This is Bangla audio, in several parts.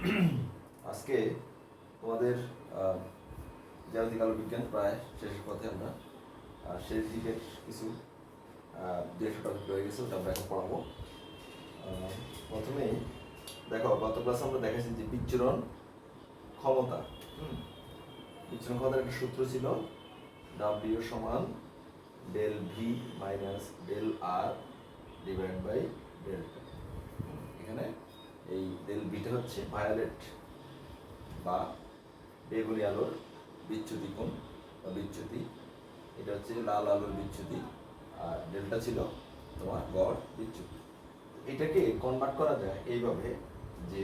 আজকে তোমাদের জ্যামিতিক আলোক বিজ্ঞান প্রায় শেষের পথে আমরা শেষ দিকের কিছু দেড়শো টপিক রয়ে গেছে, ওটা আমরা এখন পড়াবো। প্রথমেই দেখো, গত ক্লাসে আমরা দেখেছি যে বিচ্ছুরণ ক্ষমতা। বিচ্ছুরণ ক্ষমতার একটা সূত্র ছিল ডাব্লিউ সমান del V minus del R divide by del. এখানে এই ডেল ভিটা হচ্ছে ভায়োলেট বা বেগুনি আলোর বিচ্যুতি কোণ বা বিচ্যুতি, এটা হচ্ছে লাল আলোর বিচ্যুতি, আর ডেলটা ছিল তোমার গড় বিচ্যুতি। এটাকে কনভার্ট করা যায় এইভাবে যে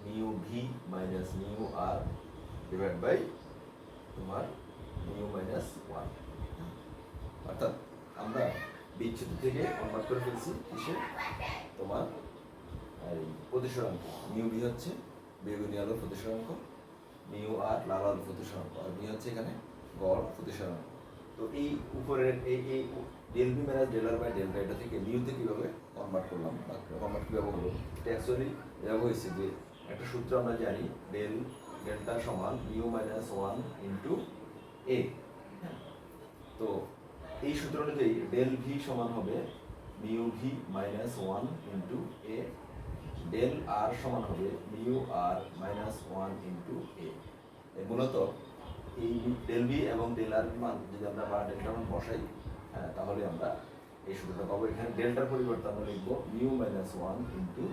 mu V minus mu R divide by তোমার মিউ মাইনাস ওয়ান। অর্থাৎ আমরা বিচ্যুতি থেকে কনভার্ট করে ফেলছি কিসে, তোমার এই প্রতিসরাঙ্ক। মিউ ভি হচ্ছে বেগুনি আলোর প্রতিসরাঙ্ক, মিউ আর লাল আলোর প্রতিসরাঙ্ক, আর ভি হচ্ছে এখানে গড় প্রতিসরাঙ্ক। তো এই উপরের এই এই del B minus del R by delta, এটা থেকে মিউতে কীভাবে কনভার্ট করলাম বা কনভার্ট কীভাবে হলো, এটা অ্যাকচুয়ালি এভাবে হয়েছে যে একটা সূত্র আমরা জানি, ডেল্টা সমান mu minus one into A. তো এই সূত্র অনুযায়ী ডেল ভি সমান হবে mu V minus one into A, del R সমান হবে mu R minus one into A. মূলত এই ডেল বি এবং ডেল আর মান যদি আমরা বা ডেল্টার মান বসাই, তাহলে আমরা এই সূত্রটা পাবো। এখানে ডেল্টার পরিবর্তে আমরা লিখবো মিউ মাইনাস ওয়ান ইন্টু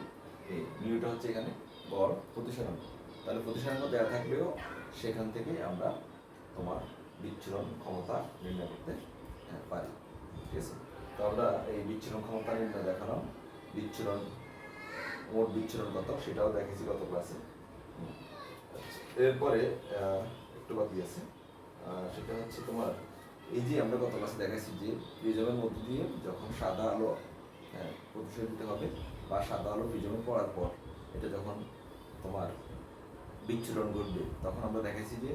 এ। মিউটা হচ্ছে এখানে গড় প্রতিসরাঙ্ক। তাহলে প্রতিসরাঙ্ক দেওয়া থাকলেও সেখান থেকে আমরা তোমার বিচ্ছুরণ ক্ষমতা নির্ণয় করতে পারি। ঠিক আছে, তো আমরা এই বিচ্ছুরণ ক্ষমতা নির্ণয় দেখালাম। বিচ্ছুরণ, মোট বিচ্ছুরণ কত সেটাও দেখেছি গত ক্লাসে। এরপরে একটু বাকি আছে, সেটা হচ্ছে তোমার এই যে আমরা গত ক্লাসে দেখাইছি যে প্রিজমের মধ্য দিয়ে যখন সাদা আলো প্রতিফলিত হবে বা সাদা আলো প্রিজমে পড়ার পর এটা যখন তোমার বিচ্ছুরণ ঘটবে, তখন আমরা দেখাইছি যে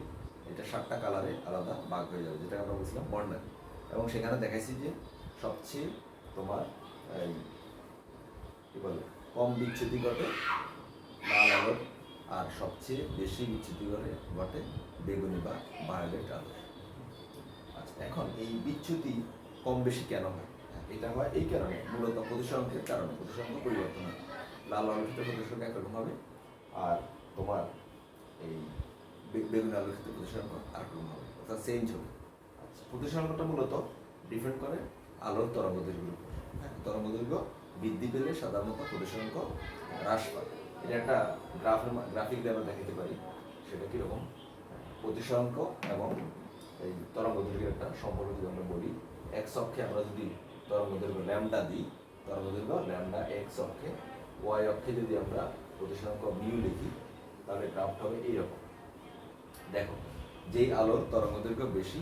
এটা 7টা কালারে আলাদা ভাগ হয়ে যাবে, যেটা আমরা বলছিলাম বর্ণালী। এবং সেখানে দেখাইছি যে সবচেয়ে তোমার এই কী বলে কম বিচ্যুতি ঘটে লাল আলোর, আর সবচেয়ে বেশি বিচ্যুতি ঘটে বেগুনি বা ভায়োলেট আলো। আচ্ছা, এখন এই বিচ্যুতি কম বেশি কেন হয়? এটা হয় এই কারণে, মূলত প্রতিসরাঙ্কের কারণে। প্রতিসরাঙ্ক পরিবর্তন হয়, লাল আলোর ক্ষেত্রে প্রতিসরাঙ্ক একরকম হবে, আর তোমার এই বেগুনি আলোর ক্ষেত্রে প্রতিসরাঙ্ক আরেকরকম হবে, অর্থাৎ চেঞ্জ হবে। আচ্ছা, প্রতিসরাঙ্কটা মূলত ডিপেন্ড করে আলোর তরঙ্গদৈর্ঘ্যের উপর। তরঙ্গদৈর্ঘ্য বৃদ্ধি পেলে সাধারণত প্রতিসরাঙ্ক হ্রাস পায়। এটা একটা গ্রাফিক দিয়ে আমরা দেখাতে পারি। সেটা কীরকম, প্রতিসরাঙ্ক এবং এই তরঙ্গদৈর্ঘ্যের একটা সম্পর্ক যদি আমরা বলি, এক্স অক্ষে আমরা যদি তরঙ্গদৈর্ঘ্য ল্যামডা দিই, তরঙ্গদৈর্ঘ্য ল্যামডা এক্স অক্ষে, ওয়াই অক্ষে যদি আমরা প্রতিসরাঙ্ক মিউ লিখি, তাহলে গ্রাফটা হবে এইরকম। দেখো, যেই আলোর তরঙ্গদৈর্ঘ্য বেশি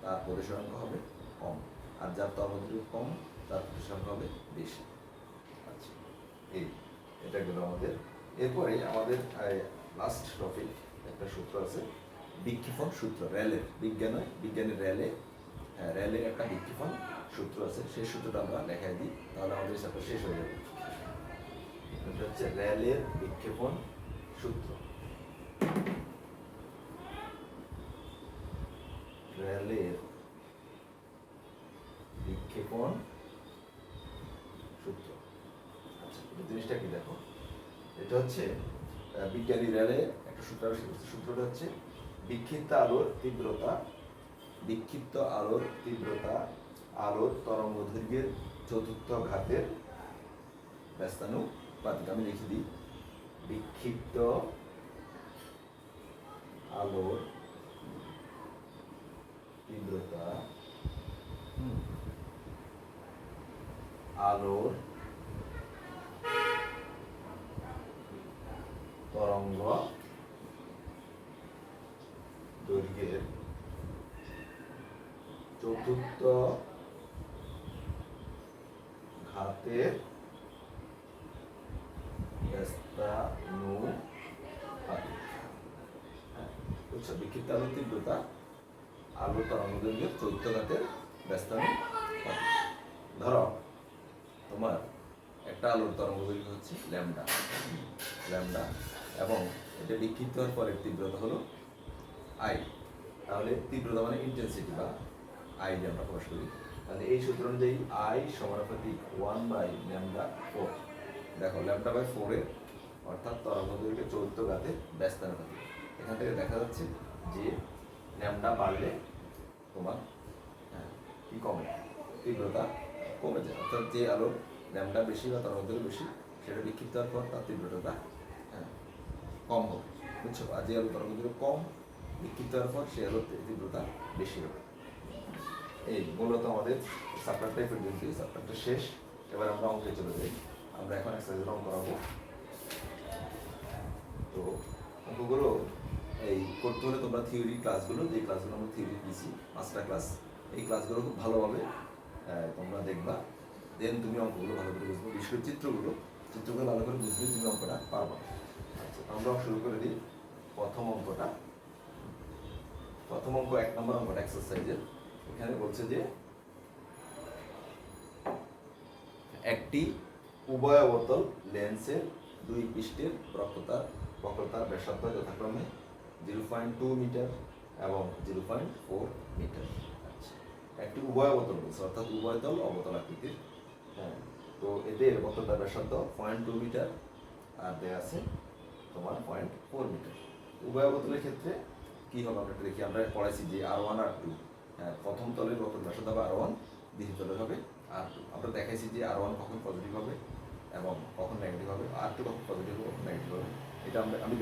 তার প্রতিসরাঙ্ক হবে কম, আর যার তরঙ্গদৈর্ঘ্য কম তার প্রতিসরাঙ্ক হবে বেশি। আচ্ছা, এটা গেল আমাদের। এরপরে আমাদের লাস্ট টপিক একটা সূত্র আছে, বিক্ষেপণ সূত্র। র্যালের বিজ্ঞানের র্যালের একটা বিক্ষেপণ সূত্র আছে। সেই সূত্রটা আমরা দেখাই দিই, তাহলে আমাদের চ্যাপ্টার শেষ হয়ে যাবে। এটা হচ্ছে র্যালের বিক্ষেপণ সূত্র। র্যালের বিক্ষেপণ সূত্র। আচ্ছা, জিনিসটা কি দেখো, এটা হচ্ছে বিজ্ঞানী র্যালে একটা সূত্র আবিষ্কার করছে। সূত্রটা হচ্ছে বিক্ষিপ্ত আলোর তীব্রতা আলোর তরঙ্গদৈর্ঘ্যের চতুর্থ ঘাতের ব্যস্তানুপাতিক। আমি লিখে দিই, বিক্ষিপ্ত আলোর তীব্রতা আলোর তরঙ্গ দৈর্ঘ্যের চতুর্থ ঘাতের ব্যস্তানুপাতিক। বুঝছো, বিক্ষিপ্ত আলোর তীব্রতা আলোর তরঙ্গ দৈর্ঘ্যের চতুর্থ ঘাতের ব্যস্তানুপাতিক। ধরো তোমার একটা আলোর তরঙ্গ দৈর্ঘ্য হচ্ছে ল্যামডা, এবং এটা বিক্ষিপ্ত হওয়ার পরের তীব্রতা হলো আই। তাহলে তীব্রতা মানে ইন্টেন্সিটি বা আই দিয়ে আমরা প্রকাশ করি। তাহলে এই সূত্র অনুযায়ী আই সমানুপাতিক 1/λ4। দেখো λ/4 এর অর্থাৎ তরঙ্গ দৈর্ঘ্যের চৌদ্দ ঘাতে ব্যস্তানুপাতিক। এখান থেকে দেখা যাচ্ছে যে ল্যামডা বাড়লে তোমার কি কমে, তীব্রতা কমে যায়। অর্থাৎ যে আলোর ল্যামডা বেশি বা তরঙ্গ দৈর্ঘ্য বেশি সেটা বিক্ষিপ্ত হওয়ার পর তার তীব্রতাটা কম হবে, বুঝছো? আর যে আলো তরঙ্গ দৈর্ঘ্য কম বিক্ষিপ্ত হওয়ার পর সে আলোর তীব্রতা বেশি হবে। এই মূলত আমাদের চ্যাপ্টারটা এই পর্যন্ত, চ্যাপ্টারটা শেষ। এবার আমরা অঙ্কে চলে যাই। আমরা এখন এক্সারসাইজের অঙ্ক করাবো। তো অঙ্কগুলো এই করতে হলে তোমরা থিওরি ক্লাসগুলো, যে ক্লাসগুলো আমরা থিওরি দিয়েছি 5টা ক্লাস, এই ক্লাসগুলো খুব ভালোভাবে তোমরা দেখবা। দেন তুমি অঙ্কগুলো ভালো করে বুঝবে, বিশেষ করে চিত্রগুলো ভালো করে বুঝলে তুমি অঙ্কটা পারবা। আচ্ছা, আমরা শুরু করে দিই প্রথম অঙ্কটা। প্রথম অঙ্ক 1 নম্বর অঙ্কটা এক্সারসাইজের। এখানে বলছে যে একটি উভয় অবতল লেন্সের দুই পৃষ্ঠের বক্রতার ব্যাসার্ধ যথাক্রমে 0.2 মিটার এবং 0.4 মিটার। আচ্ছা, একটি উভয় অবতল বলছে, অর্থাৎ উভয় তল অবতল আকৃতির। হ্যাঁ, তো এদের বক্রতার ব্যাসার্ধ 0.2 মিটার আর দেয়া আছে তোমার 0.4 মিটার। উভয় অবতলের ক্ষেত্রে কি হবে আমরা দেখি। আমরা পড়াইছি যে R1 R2, প্রথম তলের বক্রতার ব্যাসার্ধ হবে R1, দ্বিতীয় তলের হবে R2। আমরা দেখাইছি যে R1 কখন পজিটিভ হবে এবং কখন নেগেটিভ হবে, R2 কখন পজিটিভ হবে কখন নেগেটিভ হবে। এটা আমি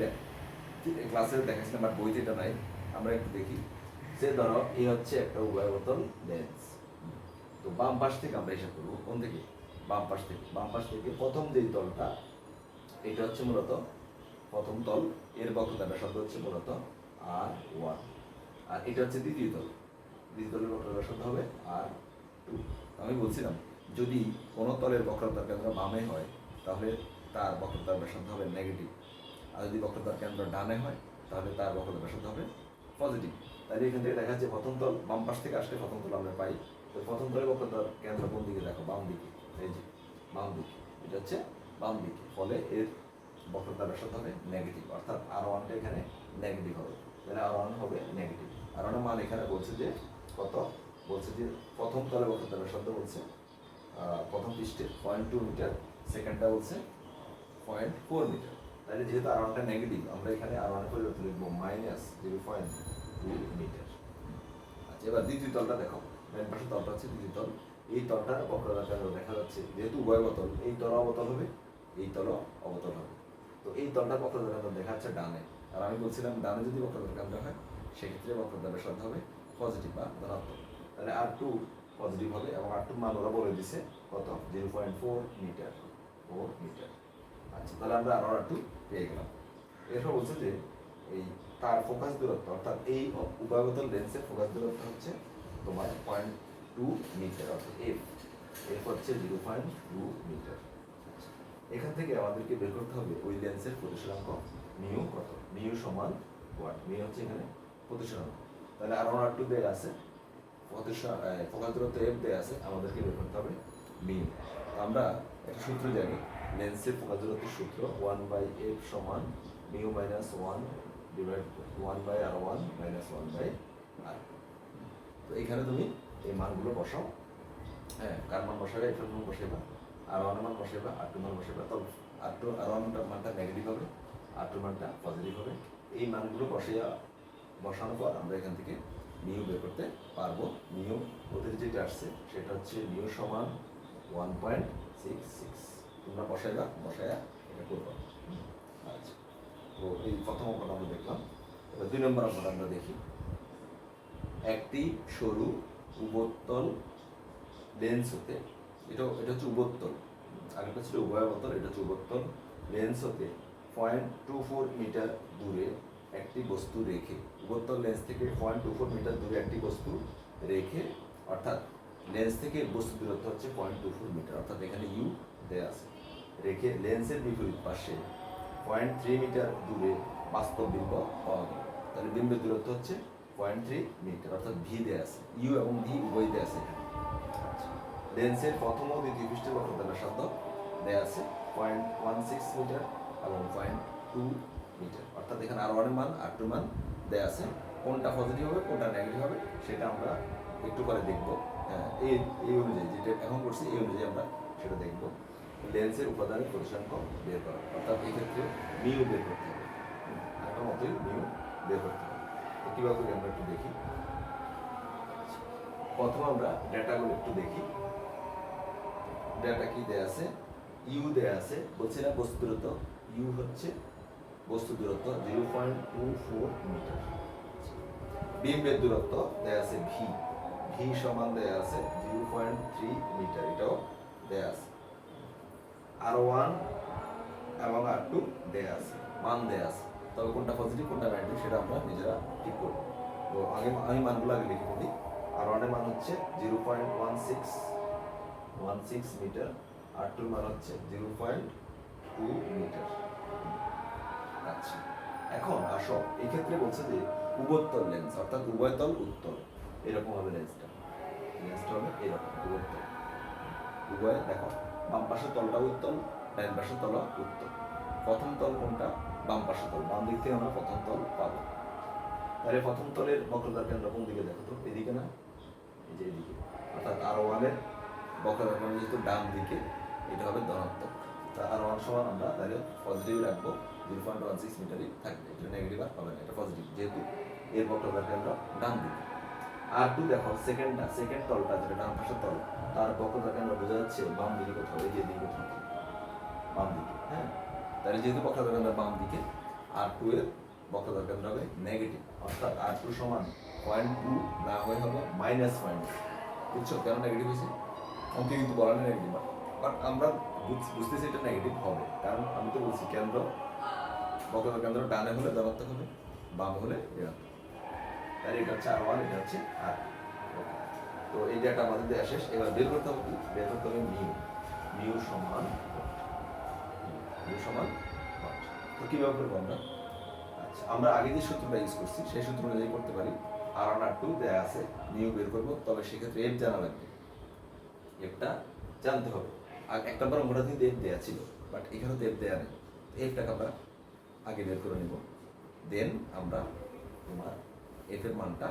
ক্লাসে দেখাইছিলাম, বাট বইতে এটা নাই। আমরা একটু দেখি। সে ধরো এই হচ্ছে একটা উভয় অবতল লেন্স। তো বাম পাশ থেকে আমরা হিসাব করবো। কোন থেকে? বাম পাশ থেকে। বাম পাশ থেকে প্রথম যেই তলটা, এটা হচ্ছে মূলত প্রথম তল, এর বক্রতার ব্যাসার্ধ হচ্ছে মূলত R1। আর এটা হচ্ছে দ্বিতীয় তল, দ্বিতীয় তলের বক্রতার ব্যাসার্ধ হবে R2। আমি বলছিলাম যদি কোনো তলের বক্রতার কেন্দ্র বামে হয় তাহলে তার বক্রতার ব্যাসার্ধ হবে নেগেটিভ, আর যদি বক্রতার কেন্দ্র ডানে হয় তাহলে তার বক্রতার ব্যাসার্ধ হবে পজিটিভ। তাহলে এখান থেকে দেখা যাচ্ছে প্রথম তল বাম পাশ থেকে আসলে প্রথম তল আমরা পাই। তো প্রথম তলের বক্রতার কেন্দ্র কোন দিকে? দেখো বাম দিকে, এই যে বাম দিকে, এটা হচ্ছে বাম দিকে। ফলে এর বক্রতার ব্যাসার্ধ হবে নেগেটিভ, অর্থাৎ R1টা এখানে নেগেটিভ হবে। তাহলে R1 হবে নেগেটিভ। R1 এর মান এখানে বলছে যে কত? বলছে যে প্রথম তলের বক্রতার ব্যাসার্ধ বলছে প্রথম পৃষ্ঠে 0.2 মিটার, সেকেন্ডটা বলছে 0.4 মিটার। তাহলে যেহেতু R1টা নেগেটিভ, আমরা এখানে R1 এর পরিবর্তে লিখবো -0.2 মিটার। আচ্ছা, এবার দ্বিতীয় তলটা দেখো। ডান পাশের তলটা হচ্ছে দ্বিতীয় তল। এই তলটার বক্রতার কেন্দ্র দেখা যাচ্ছে, যেহেতু উভয় অবতল, এই তল অবতল হবে, এই তল অবতল হবে। তো এই তলটা বক্রতার কেন্দ্র দেখা যাচ্ছে ডানে। আর আমি বলছিলাম ডানে যদি বক্রতার কেন্দ্র হয় সেক্ষেত্রে বক্রতার ব্যাসার্ধ হবে পজিটিভ বা ধনাত্মক। তাহলে R2 পজিটিভ হবে এবং R2 মান ওরা বলে দিছে কত? 0.4 মিটার, 4 মিটার। আচ্ছা, তাহলে আমরা R2 পেয়ে গেলাম। এরপর বলছে যে এই তার ফোকাস দূরত্ব, অর্থাৎ এই উভয়বতল লেন্সের ফোকাস দূরত্ব হচ্ছে তোমার 0.2 মিটার, অর্থাৎ এফ হচ্ছে 0.2 মিটার। আচ্ছা, এখান থেকে আমাদেরকে বের করতে হবে ওই লেন্সের প্রতিসরাঙ্ক মিউ কত। মিউ সমান 1, মিউ হচ্ছে এখানে প্রতিসরাঙ্ক। তাহলে R1 R2 দেয়া আছে, ফোকাস দূরত্ব এফ দেয়া আছে, আমাদেরকে বের করতে হবে মিউ। আমরা একটা সূত্র জানি, লেন্সের ফোকাস দূরত্বের সূত্র 1/f সমান mu minus 1 divide 1/R1 minus 1/R2। তো এখানে তুমি এই মানগুলো বসাও। হ্যাঁ, কার মান বসাবে? এফ এর মান বসাইবা, R1 এর মান বসাইবা, R2 মান বসাইবা। তবে R1 মানটা নেগেটিভ হবে, R2 মানটা পজিটিভ হবে। এই মানগুলো বসানোর পর আমরা এখান থেকে মিউ বের করতে পারবো। মিউ ওদের যেটা আসছে সেটা হচ্ছে মিউ সমান 1.66। তোমরা বসাইয়া এটা করবো। আচ্ছা, তো এই প্রথম অঙ্কটা আমরা দেখলাম। এবার 2 নম্বর অঙ্কটা আমরা দেখি। একটি সরু উবোত্তল লেন্স হতে, এটা হচ্ছে উবোত্তল, আগেটা ছিল উভয় অবতল, এটা হচ্ছে উবোত্তল লেন্স হতে 0.24 মিটার দূরে একটি বস্তু রেখে, উবোত্তল লেন্স থেকে 0.24 মিটার দূরে একটি বস্তু রেখে, অর্থাৎ লেন্স থেকে বস্তু দূরত্ব হচ্ছে 0.24 মিটার, অর্থাৎ এখানে ইউ দেয়া আছে। রেখে লেন্সের বিপরীত পাশে 0.3 মিটার দূরে বাস্তব বিম্ব পাওয়া গেল। তাহলে বিম্বের দূরত্ব হচ্ছে 0.3 মিটার, অর্থাৎ ভি দেয়া আছে, ইউ এবং ভি উভয় দেয়া আছে এখানে। লেন্সের প্রথম ও দ্বিতীয় পৃষ্ঠের বক্রতার ব্যাসার্ধ দেয়া আছে 0.16 মিটার এবং 0.2 মিটার। অর্থাৎ এখানে R1 এর মান R2 এর মান দেয়া আছে, কোনটা পজিটিভ হবে কোনটা নেগেটিভ হবে সেটা আমরা একটু পরে দেখব। এই অনুযায়ী যেটা এখন করছি এই অনুযায়ী আমরা সেটা দেখব। লেন্সের উপাদানের প্রতিসরাঙ্ক বের করা, অর্থাৎ এই ক্ষেত্রে মিউ বের করতে হবে, আগের মতোই মিউ বের করতে হবে। তো কীভাবে করি আমরা একটু দেখি। প্রথমে আমরা ডেটাগুলো একটু দেখি। ডেটা কি দেয়া আছে? ইউ দেয়া আছে, বলছি না বস্তু দূরত্ব, ইউ হচ্ছে বস্তু দূরত্ব 0.24 মিটার। বিম্বের দূরত্ব দেয়া আছে ভি, ভি সমান দেয়া আছে 0.3 মিটার, এটাও দেয়া আছে। R1 এবং R2 দেয়া আছে, মান দেয়া আছে, তবে কোনটা পজিটিভ কোনটা নেগেটিভ সেটা আমরা নিজেরা ঠিক করব। তো আমি মানগুলো আগে লিখে ফেলি। R1 এর মান হচ্ছে 0.16 মিটার, R2 এর মান হচ্ছে 0.2 মিটার। আচ্ছা, এখন আসো এই ক্ষেত্রে বলছে যে উভয়তল লেন্স, অর্থাৎ উভয়তল উত্তল, এরকম হবে লেন্সটা হবে এরকম উভয়তল। উভয় দেখো, বাম পাশের তলটা উত্তল, ডান পাশের তল উত্তল। প্রথম তল কোনটা? বাম পাশের তল, বাম দিক থেকে আমরা প্রথম তল পাবো। তাহলে প্রথম তলের বক্রতার কেন্দ্র কোন দিকে দেখো তো? এদিকে না, এই যে এদিকে, অর্থাৎ R1 এর বক্রতার কেন্দ্র যেহেতু ডান দিকে, এটা হবে ধনাত্মক। তা R1 সমান আমরা তাহলে পজিটিভ রাখবো, 0.16 মিটারই থাকবে, এটা নেগেটিভ আর হবে না, এটা পজিটিভ যেহেতু এর বক্রতার কেন্দ্র ডান দিকে। R2 দেখো সেকেন্ড তলটা যেটা ডান পাশের তল, তার বক্রতার কেন্দ্র বোঝা যাচ্ছে বাম দিকে কোথাও, এই যে দিকে কোথাও, বাম দিকে। হ্যাঁ, তাহলে যেহেতু বক্রতার কেন্দ্র বাম দিকে, R2 এর বক্রতার কেন্দ্র হবে নেগেটিভ, অর্থাৎ R2 সমান 0.2 না হয়ে হবে মাইনাস। বুঝছো কেন নেগেটিভ হয়েছে? অঙ্কে কিন্তু বলা নেই নেগেটিভ, বাট আমরা বুঝতেছি এটা নেগেটিভ হবে, কারণ আমি তো বলছি কেন্দ্র, বক্রতার কেন্দ্র ডানে হলে ধনাত্মক হবে, বাম হলে ঋণাত্মক। তাহলে এটা হচ্ছে R1, এটা হচ্ছে R। তো এই ডেটা আমাদের দেওয়া শেষ। এবার বের করতে হবে কি? বের করতে হবে মিউ সমান what? তো কিভাবে করবো আমরা? আচ্ছা, আমরা আগে যে সূত্রটা ইউজ করছি সেই সূত্র অনুযায়ী করতে পারি। R1 R2 দেয়া আছে, মিউ বের করবো, তবে সেক্ষেত্রে এফ জানা লাগবে, এফটা জানতে হবে। আর এক নম্বর অঙ্কটা কিন্তু এফ দেয়া ছিল, বাট এখানে তো এফ দেয়া নেই, এফটাকে আমরা আগে বের করে নিব, দেন আমরা তোমার এফ এর মানটা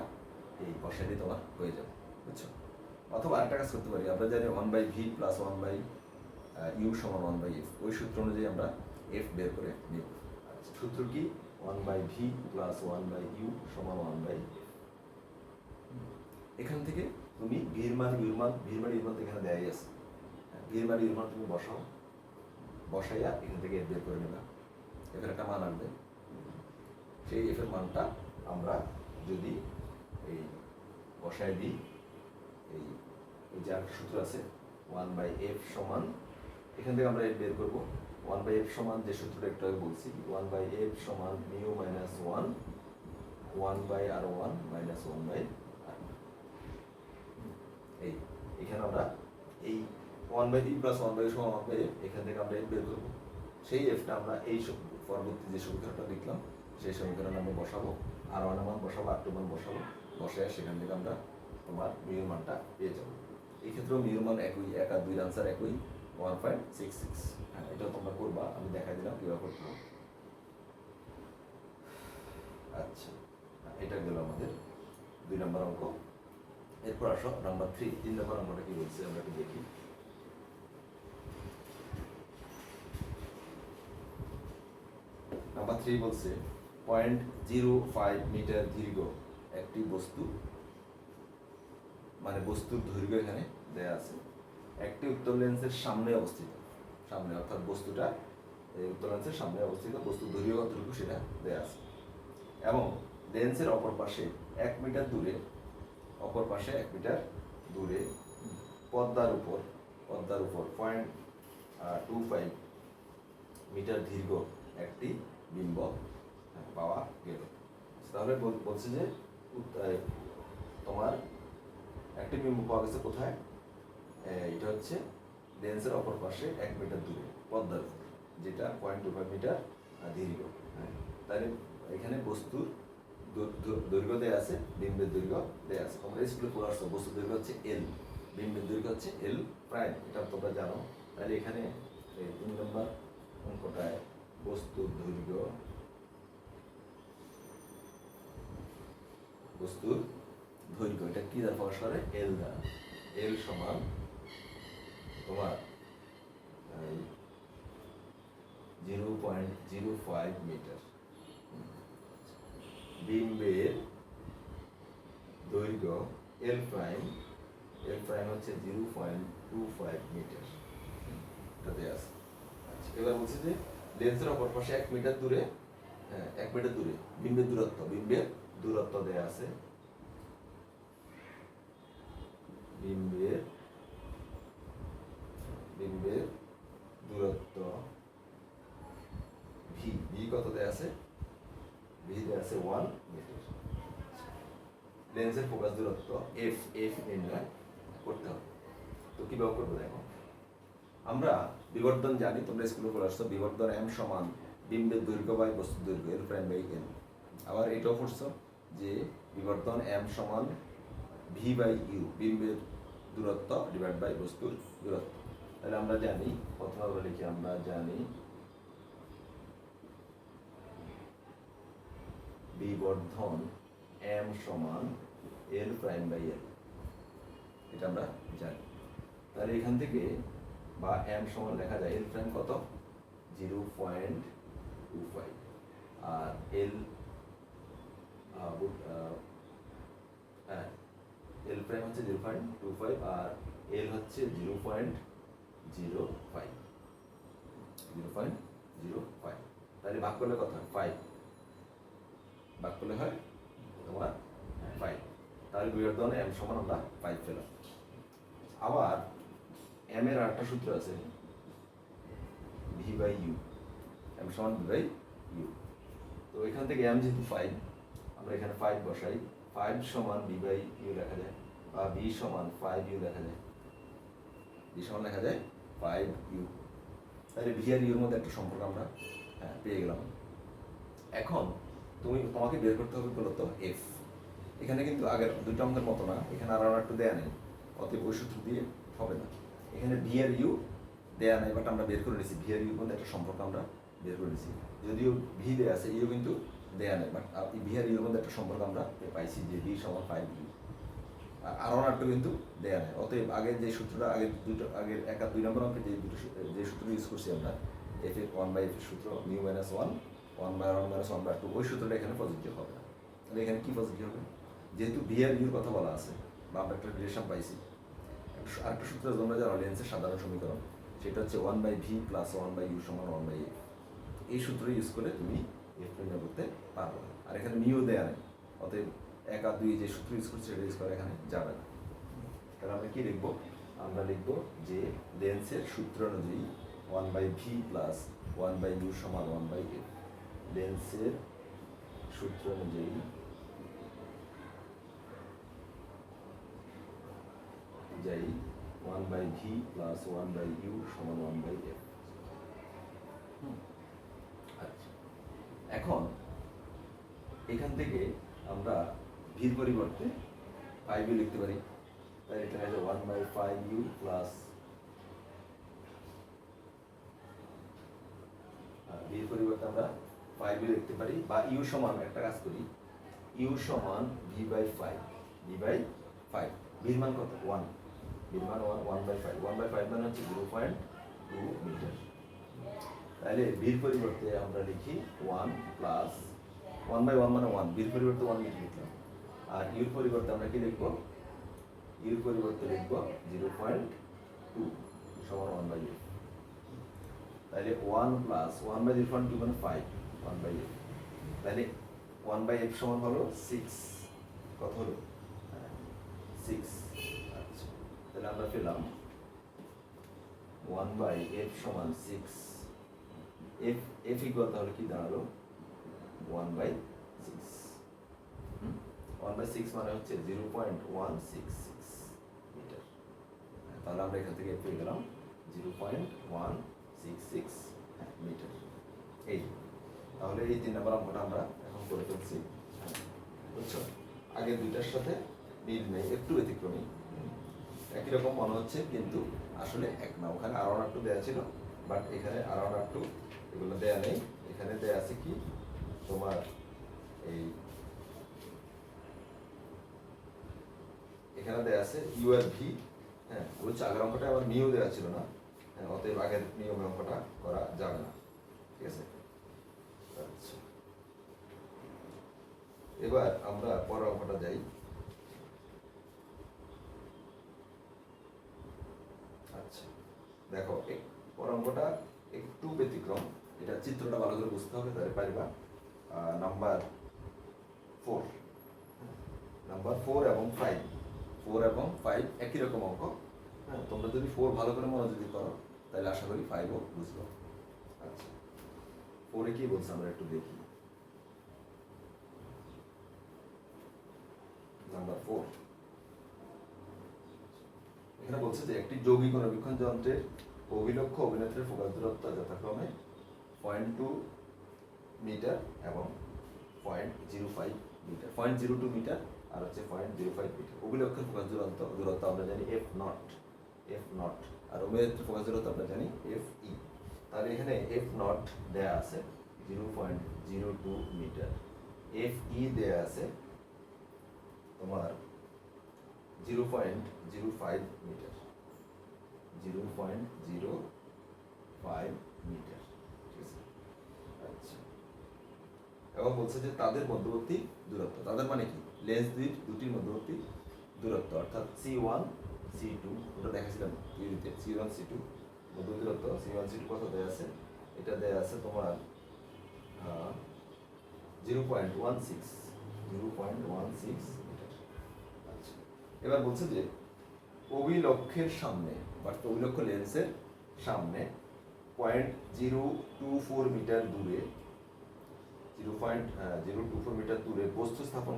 এই বসাইলে তোমার হয়ে যাবে, বুঝছো? অথবা আরেকটা কাজ করতে পারি, আমরা জানি 1/v প্লাস 1/u সমান 1/f, ওই সূত্র অনুযায়ী আমরা এফ বের করে নিব। আচ্ছা, সূত্র কি? 1/v প্লাস 1/u সমান 1/f। এখান থেকে তুমি ভির মান ইউর মান এখানে দেয়াই আছে, ভির মান ইউর মান তুমি বসাইয়া এখান থেকে এফ বের করে নেবা, এখানে একটা মান আসবে। সেই এফ এর মানটা আমরা যদি এই বসায় দিই, এই যে একটা সূত্র আছে 1/f সমান, এখান থেকে আমরা এফ বের করবো। 1/f সমান যে সূত্রটা একটু আগে বলছি, 1/f সমান mu minus 1/r1 minus 1/r। এখানে আমরা এই 1/v প্লাস 1/u সমান 1/f, এখান থেকে আমরা এফ বের করবো। সেই এফটা আমরা এই পরবর্তী যে সমীকরণটা লিখলাম সেই সমীকরণে আমরা বসাবো, R1 এর মান বসাবো, R2 মান বসাবো, বসায় সেখান থেকে আমরা তোমার মিউর মানটা পেয়ে যাবো। এই ক্ষেত্রেও মিউর মান একই, এক আর দুই আনসার একই, 1.66। হ্যাঁ, এটাও তোমরা করবা, আমি দেখাই দিলাম কীভাবে করতে হবে। আচ্ছা, এটা গেল আমাদের 2 নম্বর অঙ্ক। এরপর আসো নাম্বার 3 নম্বর অঙ্কটা কি বলছে আমরা একটু দেখি। নাম্বার 3 বলছে 0.05 মিটার দীর্ঘ একটি বস্তু, মানে বস্তুর দৈর্ঘ্য এখানে দেয়া আছে, একটি উত্তল লেন্সের সামনে অবস্থিত, সামনে অর্থাৎ বস্তুটা এই উত্তল লেন্সের সামনে অবস্থিত, বস্তুর দৈর্ঘ্য কতটুকু সেটা দেয়া আছে, এবং লেন্সের অপর পাশে 1 মিটার দূরে, অপর পাশে 1 মিটার দূরে পর্দার উপর 0.25 মিটার দীর্ঘ একটি বিম্ব পাওয়া গেল। তাহলে বলছে যে তোমার একটি বিম্ব পাওয়া গেছে কোথায়? এটা হচ্ছে লেন্সের অপর পাশে 1 মিটার দূরে পর্দার উপর, যেটা 0.25 মিটার দীর্ঘ। তাহলে এখানে বস্তুর দৈর্ঘ্য দেয়া আছে, বিম্বের দৈর্ঘ্য দেয়া আছে। তোমরা স্কুলে পড়ে আসছো, বস্তুর দৈর্ঘ্য হচ্ছে এল, বিম্বের দৈর্ঘ্য হচ্ছে এল প্রাইম, এটা তোমরা জানো। তাহলে এখানে 3 নম্বর অঙ্কটায় বস্তুর দৈর্ঘ্য বস্তুর দৈর্ঘ্য, এটা কি দ্বারা প্রকাশ করে? এল দ্বারা। এল সমান তোমার 0.05 মিটার। বিম্বের দৈর্ঘ্য এল প্রাইম হচ্ছে 0.25 মিটার। এটা দেয়া আছে। আচ্ছা, এবার বলছি যে লেন্সের অপর পাশে 1 মিটার দূরে, 1 মিটার দূরে বিম্বের দূরত্ব দেয়া আছে। বিম্বের দূরত্ব ভি কত দেয়া আছে? ভি দেয়া আছে 1 মিটার। লেন্সের ফোকাস দূরত্ব এফ নির্ণয় করতে হবে। তো কিভাবে করবো দেখো, আমরা বিবর্ধন জানি, তোমরা স্কুলে পড়ে আসছো, বিবর্ধন এম সমান বিম্বের দৈর্ঘ্য বাই বস্তুর দৈর্ঘ্য এল প্রাইম বাই এন। আবার এটাও পড়ছো যে বিবর্ধন এম সমান ভি বাই ইউ, বিম্বের দূরত্ব ডিভাইড বাই বস্তুর দূরত্ব। তাহলে আমরা জানি, প্রথমে আমরা লিখি, আমরা জানি বিবর্ধন এম সমান এল প্রাইম বাই এল, এটা আমরা জানি। তাহলে এখান থেকে বা এম সমান লেখা যায় এল প্রাইম কত? 0.25, আর এল প্রাইম হচ্ছে 0.25 আর এল হচ্ছে 0.05। তাহলে ভাগ করলে কত হয়? 5। ভাগ করলে হয় তোমার 5। তাহলে বিবর্ধন এম সমান আমরা 5 পেলাম। আবার এম এর আরেকটা সূত্র আছে, ভি বাই ইউ, এম সমান ভি বাই ইউ। তো এখান থেকে এম যেহেতু 5, আমরা এখানে 5 বসাই। 5 সমান ভি বাই ইউ লেখা যায়, বা ভি সমান 5 ইউ লেখা যায়। ভি সমান লেখা যায় 5 ইউ। তাহলে ভি আর ইউর মধ্যে একটা সম্পর্ক আমরা পেয়ে গেলাম। এখন তোমাকে বের করতে হবে বলতো এফ। এখানে কিন্তু আগের দুইটা আমাদের মতো না, এখানে আর একটু দেয়া নেই, অতএব ওই সূত্র দিয়ে হবে না। এখানে ভি আর ইউ দেয়া নেই, বাট আমরা বের করে নিয়েছি ভি আর ইউর মধ্যে একটা সম্পর্ক আমরা বের করে নিয়েছি। যদিও ভি দেয়া আছে, ইউ কিন্তু দেয়া নেই, বাট ভি আর ইউর মধ্যে একটা সম্পর্ক আমরা পাইছি যে ভি সমান 5 ইউ। আর একটু কিন্তু দেয়া নেই। অতএব আগের যে সূত্রটা, আগের 1 আর 2 নম্বর অঙ্কে যে সূত্র ইউজ করছি আমরা, এফ এ 1/f এর সূত্র, মিউ মাইনাস 1, 1/1 মাইনাস 1/2, ওই সূত্রটা এখানে প্রযোজ্য হবে না। তাহলে এখানে কি প্রযোজ্য হবে? যেহেতু ভি আর ইউর কথা বলা আছে বা আমরা একটা রিলেশন পাইছি, আরেকটা সূত্র তোমরা জানো লেন্সের সাধারণ সমীকরণ, সেটা হচ্ছে 1/v প্লাস 1/u সমান 1/f। এই সূত্র ইউজ করে তুমি এফ নির্ণয় করতে পারবে না। আর এখানে মিউ দেয়া নেই, অতএব 1 আর 2 যে সূত্র ইউজ করছে সেটা ইউজ করা এখানে যাবে না। তাহলে আমরা কি লিখবো? আমরা লিখবো যে লেন্সের সূত্র অনুযায়ী 1/v প্লাস 1/u সমান 1/f। লেন্সের সূত্র অনুযায়ী 1/v প্লাস 1/u সমান 1/f। আচ্ছা, এখন এখান থেকে আমরা ভির পরিবর্তে 5u লিখতে পারি। তাই এটা হলো 1/5u প্লাস, ভির পরিবর্তে আমরা 5u লিখতে পারি, বা ইউ সমান, একটা কাজ করি, ইউ সমান v/5, v/5। ভির মান কত? 1। ভির মান 1/5, 1/5 মানে হচ্ছে 0.2 মিটার। তাহলে ভির পরিবর্তে আমরা লিখি 1 প্লাস 1/1 মানে 1, ভির পরিবর্তে 1 লিখলাম। আর ইউর পরিবর্তে আমরা কি লিখবো? ইউর পরিবর্তে লিখবো 0.2 সমান 1/f। তাহলে 1 প্লাস 1/0.2 মানে 5, 1/f। তাহলে 1/f সমান হলো 6। কত হলো? 6। আচ্ছা, তাহলে আমরা পেলাম 1/f সমান 6। f ইকুয়াল তাহলে কি দাঁড়ালো? 1/6। 1/6 মানে হচ্ছে 0.166 মিটার। তাহলে আমরা এখান থেকে পেয়ে গেলাম 0.166 মিটার। এই তাহলে এই 3 নম্বর অঙ্কটা আমরা এখন করে ফেলছি, বুঝছো? আগের দুইটার সাথে মিল নেই, একটু ব্যতিক্রমী, একই রকম মনে হচ্ছে কিন্তু আসলে এক না। ওখানে আর একটু দেওয়া ছিল, বাট এখানে আর একটু এগুলো দেয়া নেই। এখানে দেয়া আছে কি তোমার এই আছে ইউ আর ভি। হ্যাঁ, বলছি আগের অঙ্কটা আবার মিউ দেওয়া ছিল না, হ্যাঁ, অতএব আগের নিয়মে অঙ্কটা করা যাবে না, ঠিক আছে। আচ্ছা, এবার আমরা পরের অঙ্কটা যাই। আচ্ছা দেখো, পরের অঙ্কটা একটু ব্যতিক্রম, এটা চিত্রটা ভালো করে বুঝতে হবে তাহলে পারবা। নাম্বার 4, নাম্বার 4 এবং 5, 4 এবং 5 একই রকম অঙ্ক। হ্যাঁ, তোমরা যদি 4 ভালো করে মনোযোগী করো তাহলে আশা করি 5ও বুঝবো। আচ্ছা, 4 কি বলছে আমরা একটু দেখি। নাম্বার 4 এখানে বলছে যে একটি যৌগিক অনুবীক্ষণ যন্ত্রের অভিলক্ষ্য অভিনেত্রীর ফোকাস দূরত্ব যথাক্রমে 0.2 মিটার এবং 0.05 মিটার, 0.02 মিটার আর হচ্ছে 0.05 মিটার। অভিলক্ষের ফোকাস দূরত্ব আমরা জানি এফ নট, আর অভিনেত্রীর ফোকাস দূরত্ব আমরা জানি এফ ই। তাহলে এখানে এফ নট দেয়া আছে 0.02 মিটার, এফ ই দেয়া আছে তোমার 0.05 মিটার, 0.05 মিটার, ঠিক আছে। আচ্ছা, এবং বলছে যে তাদের মধ্যবর্তী দূরত্ব, তাদের মানে কি, লেন্স দুটির মধ্যবর্তী দূরত্ব অর্থাৎ C1 C2, ওটা দেখাছিলাম থিওরিতে, C1 C2 মধ্যবর্তী দূরত্ব C1 C2 কত দেয়া আছে, এটা দেয়া আছে তোমার 0.16 মিটার। আচ্ছা, এবার বলছে যে অভিলক্ষের সামনে বা অভিলক্ষ লেন্সের সামনে 0.024 মিটার দূরে 0.024 মিটার দূরে বস্তু স্থাপন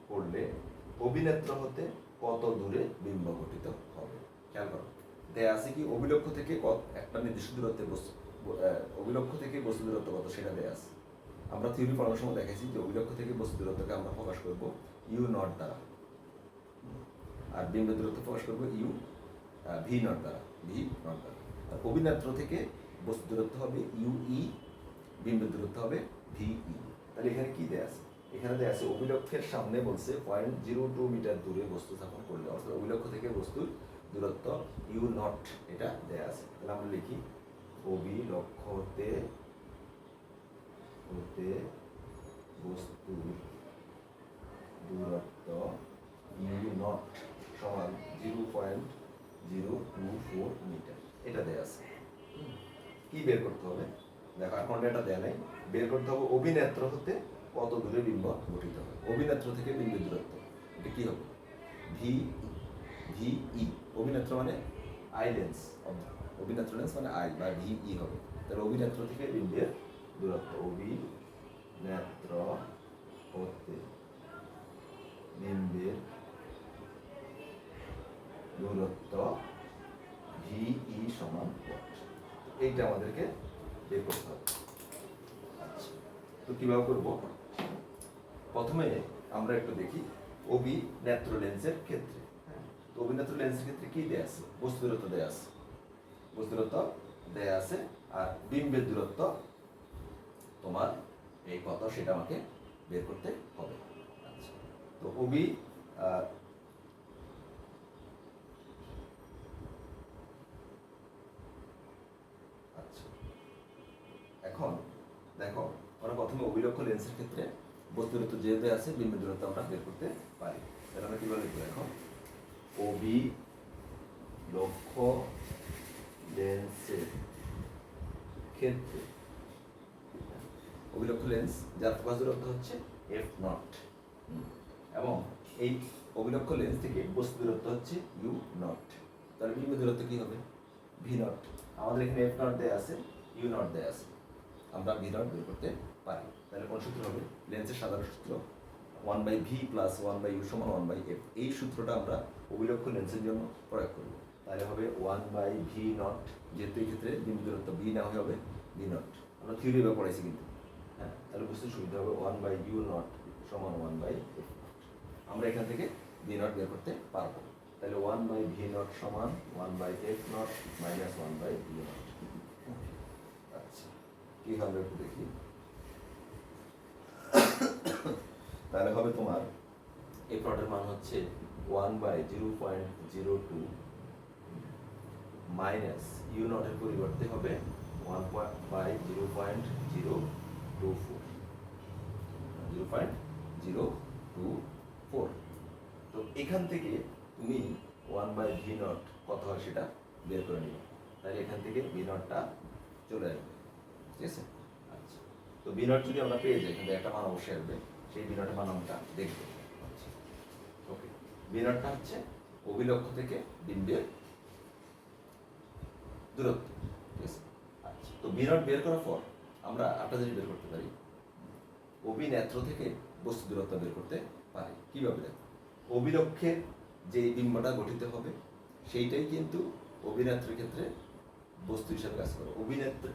করলে অভিনেত্র হতে কত দূরে বিম্ব গঠিত হবে। খেয়াল করো, দেয়া আছে কি অভিলক্ষ থেকে একটা নির্দিষ্ট দূরত্বে অভিলক্ষ থেকে বস্তু দূরত্ব কত সেটা দেয়া আছে। আমরা থিওরি পড়ানোর সময় দেখেছি যে অভিলক্ষ থেকে বস্তু দূরত্বকে আমরা প্রকাশ করব ইউ নট দ্বারা, আর বিম্ব দূরত্ব প্রকাশ করব ইউ ভি নট দ্বারা, আর অভিনেত্র থেকে বস্তু দূরত্ব হবে ইউ ই, বিম্ব দূরত্ব হবে ভি ই। তাহলে এখানে কি দেয়া আছে, এখানে দেয়া আছে অভিলক্ষের সামনে বলছে 0.02 মিটার দূরে বস্তু স্থাপন করলে, অর্থাৎ অভিলক্ষ থেকে বস্তুর দূরত্ব ইউ নট, এটা দেয়া আছে। তাহলে আমরা লিখি অভিলক্ষ হতে বস্তুর দূরত্ব ইউ নট সমান 0.024 মিটার, এটা দেয়া আছে। কি বের করতে হবে, দেখো এখন এটা দেয়া নাই, বের করতে হবে অভিনেত্র হতে কত দূরে বিম্ব গঠিত হবে। অভিনেত্র থেকে বিম্বের দূরত্ব এটা কি হবে, ভি ই, অভিনেত্র মানে আই লেন্স, অভিনেত্র লেন্স মানে আই বা ভি ই হবে। তাহলে অভিনেত্র থেকে বিম্বের দূরত্ব, অভিনেত্র হতে বিম্বের দূরত্ব ভি ই সমান এইটা আমাদেরকে বের করতে হবে। আচ্ছা, তো কিভাবে করবো, প্রথমে আমরা একটু দেখি অভিনেত্র লেন্সের ক্ষেত্রে। তো অভিনেত্র লেন্সের ক্ষেত্রে কি দেয়া আছে, বস্তু দূরত্ব দেয়া আছে, আর বিম্বের দূরত্ব তোমার এই কত সেটা আমাকে বের করতে হবে। আচ্ছা, তো আচ্ছা, এখন দেখো আমরা প্রথমে অভিলক্ষ লেন্সের ক্ষেত্রে বস্তু দূরত্ব যেহেতু আছে বিম্বের দূরত্ব আমরা বের করতে পারি। তাহলে আমরা কিভাবে লিখবো, এখন অভিলক্ষ লেন্সের ক্ষেত্রে, অভিলক্ষ লেন্স যার ফোকাস দূরত্ব হচ্ছে এফ নট, এবং এই অভিলক্ষ লেন্স থেকে বস্তু দূরত্ব হচ্ছে ইউ নট, তাহলে বিম্ব দূরত্ব কি হবে, ভি নট। আমাদের এখানে এফ নট দেয়া আছে, ইউ নট দেয়া আছে, আমরা ভি নট বের করতে পারি। তাহলে কোন সূত্র হবে, লেন্সের সাধারণ সূত্র 1/v + 1/u = 1/f। এই সূত্রটা আমরা অভিলক্ষ লেন্সের জন্য প্রয়োগ করব। তাহলে হবে 1/v নট, যেহেতু এই ক্ষেত্রে বিন্দু দূরত্ব v না হবে v নট, আমরা থিওরি বা পড়াইছি কিন্তু, হ্যাঁ, তাহলে বুঝতে সুবিধা হবে 1/u নট = 1/f। আমরা এখান থেকে v নট বের করতে পারবো। তাহলে 1/v not = 1/f not - 1/v not. আচ্ছা, কি হবে একটু দেখি। তাহলে হবে তোমার এই প্লটের মান হচ্ছে 1/0.02 মাইনাস ইউ নটের পরিবর্তে হবে 0.024। তো এখান থেকে তুমি 1/v0 কত হয় সেটা বের করে নিবে। তাহলে এখান থেকে v0টা চলে আসবে, ঠিক আছে? আচ্ছা, তো v0 যদি আমরা পেয়ে যাই, এখানে একটা মান অবশ্যই আসবে, সেই v0 মান আমরা দেখবো। আচ্ছা, ওকে, v0টা হচ্ছে অভিলক্ষ্য থেকে বিন্দুর দূরত্ব, ঠিক আছে? আচ্ছা, তো v0 বের করার পর আমরা একটা জিনিস বের করতে পারি, অভিনেত্র থেকে বস্তু দূরত্ব বের করতে পারি। কিভাবে? দেখো, অভিলক্ষের যে বিম্বটা গঠিত হবে সেইটাই কিন্তু অভিনেত্রের ক্ষেত্রে বস্তু হিসাবে কাজ করে।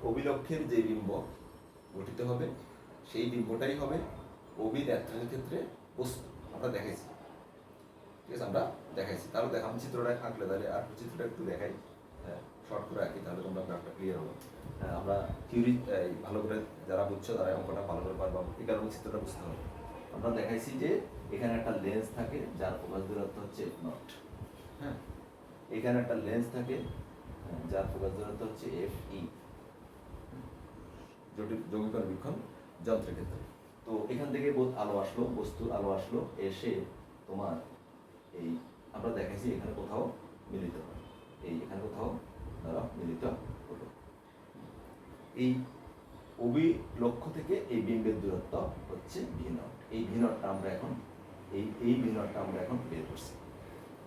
অভিলক্ষের যে বিম্ব গঠিত হবে সেই বিম্বটাই হবে অভিনেত্রের ক্ষেত্রে বস্তু। আমরা দেখাইছি, ঠিক আছে? আমরা দেখাইছি। তাহলে দেখো, আমি চিত্রটা আঁকলে, তাহলে আর চিত্রটা একটু দেখাই, শর্ট করে আঁকি, তাহলে তোমরা একটা ক্লিয়ার হবে। আমরা থিওরি ভালো করে যারা বুঝছো তারা অঙ্কটা ভালো করে পারবো, এই কারণে চিত্রটা বুঝতে হবে। আমরা দেখাইছি যে এখানে একটা লেন্স থাকে যার ফোকাস দূরত্ব হচ্ছে f0, হ্যাঁ, এখানে একটা লেন্স থাকে যার ফোকাস দূরত্ব হচ্ছে fe, যৌগিক বীক্ষণ যন্ত্রের ক্ষেত্রে। তো এখান থেকে আলো আসলো, বস্তুর আলো আসলো, এসে তোমার এই আমরা দেখাইছি এখানে কোথাও মিলিত হয়, এই এখানে কোথাও দ্বারা মিলিত হলো। এই অভিলক্ষ্য থেকে এই বিম্বের দূরত্ব হচ্ছে v0। এই v0টা আমরা এখন এই v0টা আমরা এখন বের করছি,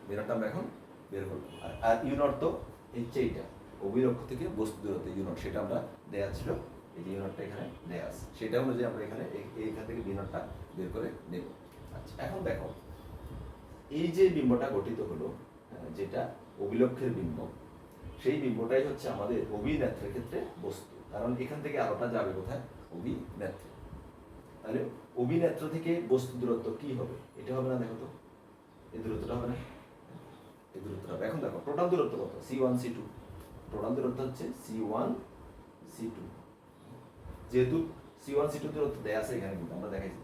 v0টা আমরা এখন বের করব। আর u0 তো হচ্ছে এইটা অভিলক্ষ্য থেকে বস্তু দূরত্ব u0, সেটা আমরা দেয়া ছিল, এই যে u0টা এখানে দেয়া আছে, সেটা অনুযায়ী আমরা এখানে এইখান থেকে v0টা বের করে নেব। আচ্ছা, এখন দেখো, এই যে বিম্বটা গঠিত হলো, যেটা অভিলক্ষের বিম্ব, সেই বিম্বটাই হচ্ছে আমাদের অভিনেত্রের ক্ষেত্রে বস্তু। কারণ এখান থেকে আলোটা যাবে কোথায়? অভিনেত্রে। তাহলে অভিনেত্র থেকে বস্তু দূরত্ব কি হবে? এটা হবে না? দেখো তো, এই দূরত্বটা হবে না? এই দূরত্বটা হবে। এখন দেখো, টোটাল দূরত্ব কত? c1 c2, টোটাল দূরত্ব হচ্ছে c1 c2। যেহেতু c1 c2 দূরত্ব দেয়া আছে এখানে, কিন্তু আমরা দেখাইছি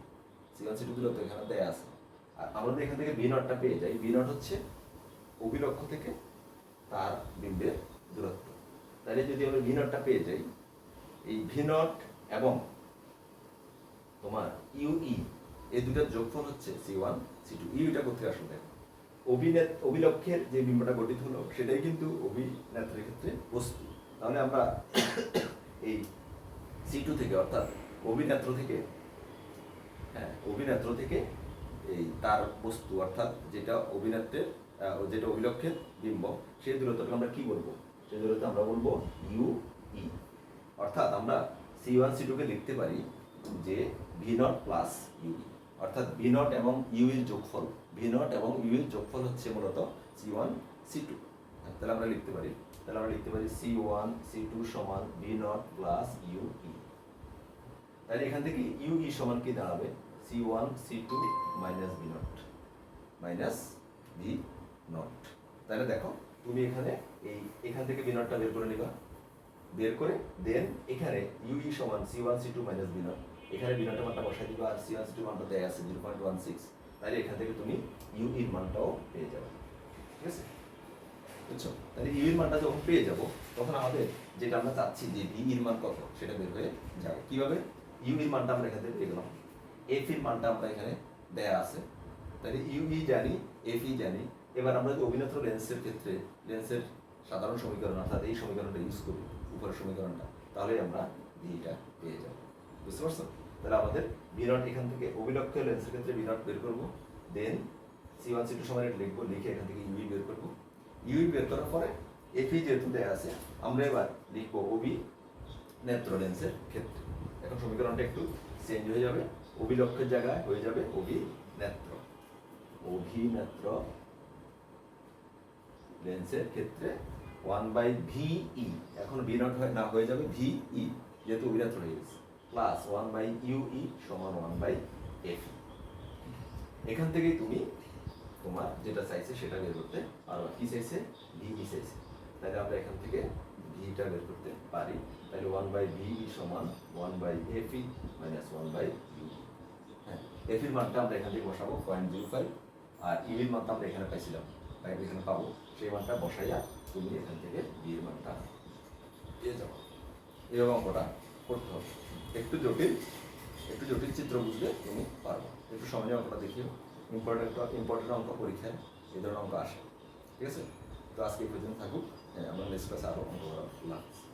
c1 c2 দূরত্ব এখানে দেয়া আছে। আর আমরা এখান থেকে v0টা পেয়ে যাই, v0 হচ্ছে অভিলক্ষ্য থেকে তার বিম্বের দূরত্ব। তাহলে যদি আমরা v0টা পেয়ে যাই, এই v0 এবং তোমার UE, এই দুটার যোগফল হচ্ছে c1 c2। ইউটা কোথায় আসলে? দেখো, অভিলক্ষের যে বিম্বটা গঠিত হলো সেটাই কিন্তু অভিনেত্রের ক্ষেত্রে বস্তু। তাহলে আমরা এই c2 থেকে, অর্থাৎ অভিনেত্র থেকে, অভিনেত্র থেকে এই তার বস্তু, অর্থাৎ যেটা অভিনেত্রের যেটা অভিলক্ষের বিম্ব, সেই দূরত্বটা আমরা কি বলবো? সেই দূরত্ব আমরা বলবো UE। অর্থাৎ আমরা c1 c2 কে লিখতে পারি যে v0 প্লাস UE, অর্থাৎ v0 এবং u এর যোগফল, v0 এবং u এর যোগফল হচ্ছে মূলত c1 c2। তাহলে আমরা লিখতে পারি c1 c2 সমান v0 প্লাস UE। তাহলে এখান থেকে UE সমান কি দাঁড়াবে? c1 c2 minus v0 minus v0। তাহলে দেখো, তুমি এখান থেকে v0টা বের করে নিবা, বের করে দেন এখানে UE সমান c1 c2 মাইনাস v0, এখানে v0 এর মানটা বসাই দিবা, আর c1 c2 মানটা দেয়া আছে 0.16। তাহলে এখান থেকে তুমি u এর মানটাও পেয়ে যাবে, ঠিক আছে? বুঝছো? তাহলে u এর মানটা যখন পেয়ে যাব, তখন আমাদের যেটা আমরা চাচ্ছি যে v এর মান কত সেটা বের হয়ে যাবে। কিভাবে? u এর মানটা আমরা এখান থেকে পেয়ে গেলাম, f এর মানটা আমরা এখানে দেয়া আছে, তাহলে UE জানি, FE জানি। এবার আমরা যদি অভিনেত্র লেন্সের ক্ষেত্রে লেন্সের সাধারণ সমীকরণ, অর্থাৎ এই সমীকরণটা ইউজ করি, উপরের সমীকরণটা, তাহলে আমরা ভিটা পেয়ে যাব। বুঝতে পারছো? তাহলে আমাদের v0 এখান থেকে অভিলক্ষীয় লেন্সের ক্ষেত্রে v0 বের করবো, দেন c1 c2 সমান লিখবো, লিখে এখান থেকে UE বের করবো। UE বের করার পরে FE যেহেতু দেয়া আছে, আমরা এবার লিখবো অভিনেত্র লেন্সের ক্ষেত্রে। এখন সমীকরণটা একটু চেঞ্জ হয়ে যাবে, অভিলক্ষের জায়গায় হয়ে যাবে অভিনেত্র লেন্সের ক্ষেত্রে 1/VE, এখন v0 না হয়ে যাবে VE, যেহেতু অভিনেত্র হয়ে গেছে, প্লাস 1/UE সমান 1/FE। এখান থেকেই তুমি তোমার যেটা চাইছে সেটা বের করতে পারবা। কি চাইছে? VE চাইছে। তাহলে আমরা এখান থেকে ভিটা বের করতে পারি। তাহলে 1/VE সমান 1/FE মাইনাস 1/UE। হ্যাঁ, FE এর মানটা আমরা এখান থেকে বসাবো 0.05, আর ইভির মানটা আমরা এখানে পাইছিলাম, তাই এখানে পাবো, সেই মানটা বসাইয়া তুমি এখান থেকে বিয়ের মানটা পেয়ে যাবো। এরকম অঙ্কটা করতে হবে, একটু জটিল চিত্র বুঝলে তুমি পারবো। একটু সময় অঙ্কটা দেখিও, ইম্পর্টেন্ট অঙ্ক পরীক্ষায় এই ধরনের অঙ্ক আসে, ঠিক আছে? তো আজকে এই পর্যন্ত থাকুক, আমরা নেক্সট ক্লাসে আরও অঙ্ক করা লাগছে।